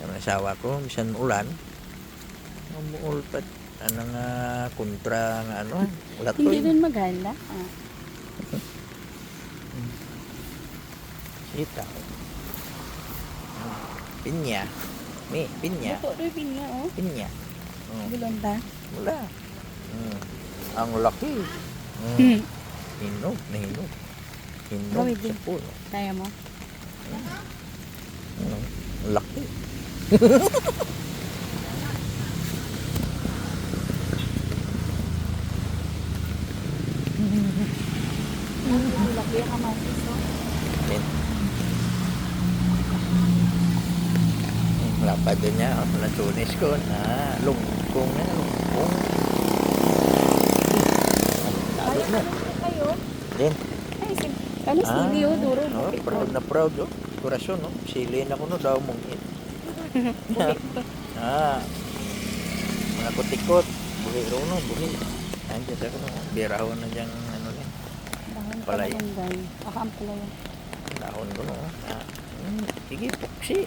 Ang asawa ko, bisan ulan, umuulpat. Ano nga, kontra nga ano, ulat ko Hindi rin maghala. Sitaw. Pinya. Pinya. Luto rin pinya, oh. Pinya. Bulonda. Wala. Ang laki. Hmm. Hinog na hinog. Hinog Gawin sa din. puno. Kaya mo? Ang laki. Laki ang kamatis, oh. Yan. Wala pa din niya. Natunis ko na lungkong na lungkong. Lalo na. Kayo? Yan. Ay, kano sili, oh, duro. Proud na proud, oh. Kurasyon, oh. Silin ako no daw mong hit. Mga kutikot. Buhi ro, no. Buhi. Andiyan sa kuno. Birahon na dyan, ano lang. Palay. Akam palay. Dahon ko, no. Sige, puksi.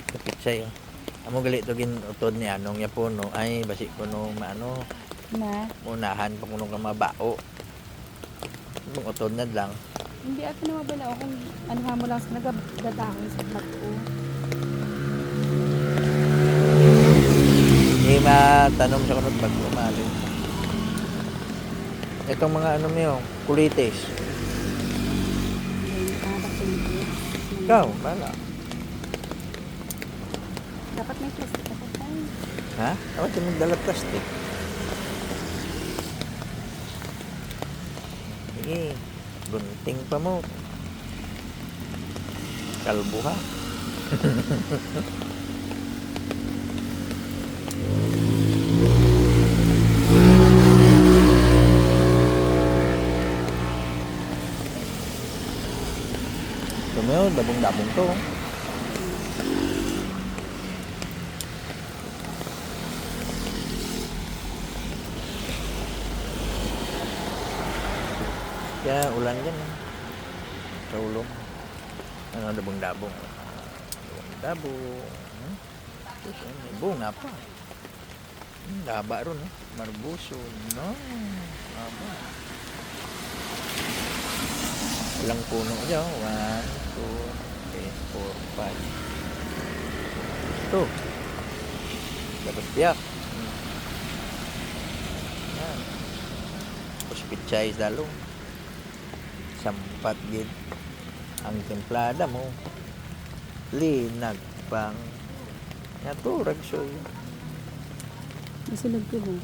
Kapit sa'yo. Amo gali to gin utod ni anong yapuno ay basi kuno maano Na? unahan pa kuno ka mabao. Mong utod na lang. Hindi ako na mabala ako kung ano nga mo lang sa nagdadangin sa vlog ko. Hindi matanong sa kunot pag lumali. Itong mga ano mo yung kulitis. Ikaw, bala. Dapat may plastic ako tayo. Ha? Dapat yung magdala plastic. Sige, gunting pa mo. Kalbo ha. Tumayo, dabong-dabong to. Kaya ulan dyan. Sa ulong. Ano, dabong-dabong. Dabong-dabong. Tapos, may bunga pa. Daba ron, marbuso. No, haba. Ilang puno dyan? 1, 2, 3, 4, 5. Ito. Dapat tiyak. Yan. Tapos pitsay dalong. Sampat gid ang templada mo. Linag pang naturag soy. Masulog ko mo.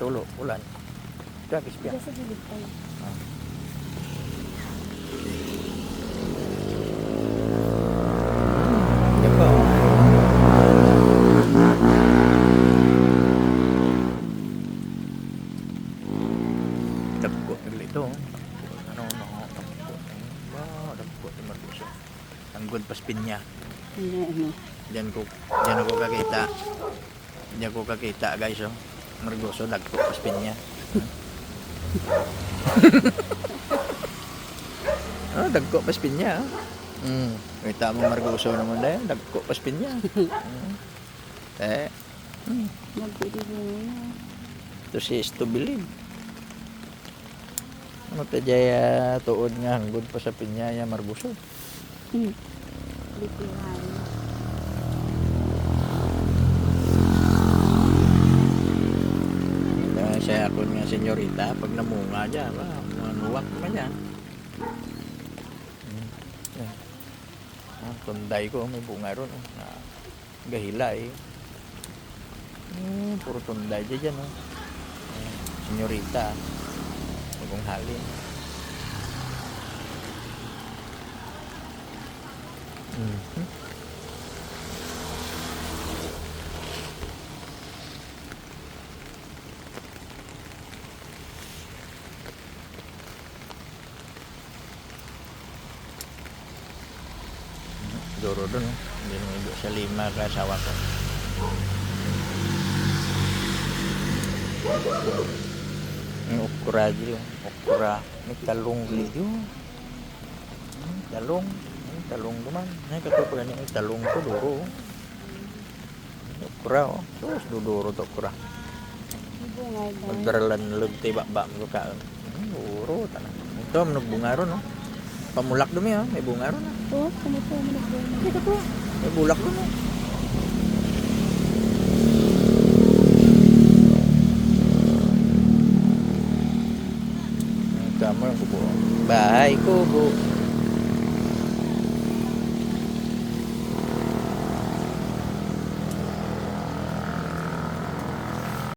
Tulo, ulan. Tragis Diyan biya. sa gilid tayo. Yan pa. Dagko ito. Ano, dagko. Dagko ito marbuso. Ang good paspin niya. Diyan ako kakita. Diyan ako kakita guys, oh. Margoso, dagko paspin niya. Dagko paspin niya. Kita mo margoso naman dahil, dagko paspin niya. Nagpili mo na. To see is to believe. Ano ta jaya tuod nga hanggod pa sa pinyaya margoso. Litihan. Saya ako nga senyorita pag namunga dyan, manuwak naman yan. Tunday ko, may bunga ron. Gahilay. Puro tunday dyan. Senyorita. Bagong halin. Duro doon. Hindi naman Sa 5 kasawa ko. Yung okra dito. Okra. May talong dito. Talong. Yung talong naman. Ay, katutugan niya. Yung talong ko, duro. Okra, oh. Sus, duduro to okra. Bunga ito. Magdaralan lug tay ba mo ka. Duro tanang. Ito nagbunga ron, no. Pamulak dumi, oh. May bunga ron. Oo, kumito mo nagbunga. Ito to. May bulak ron, oh. Kamu yang kubo. Bye, kubo.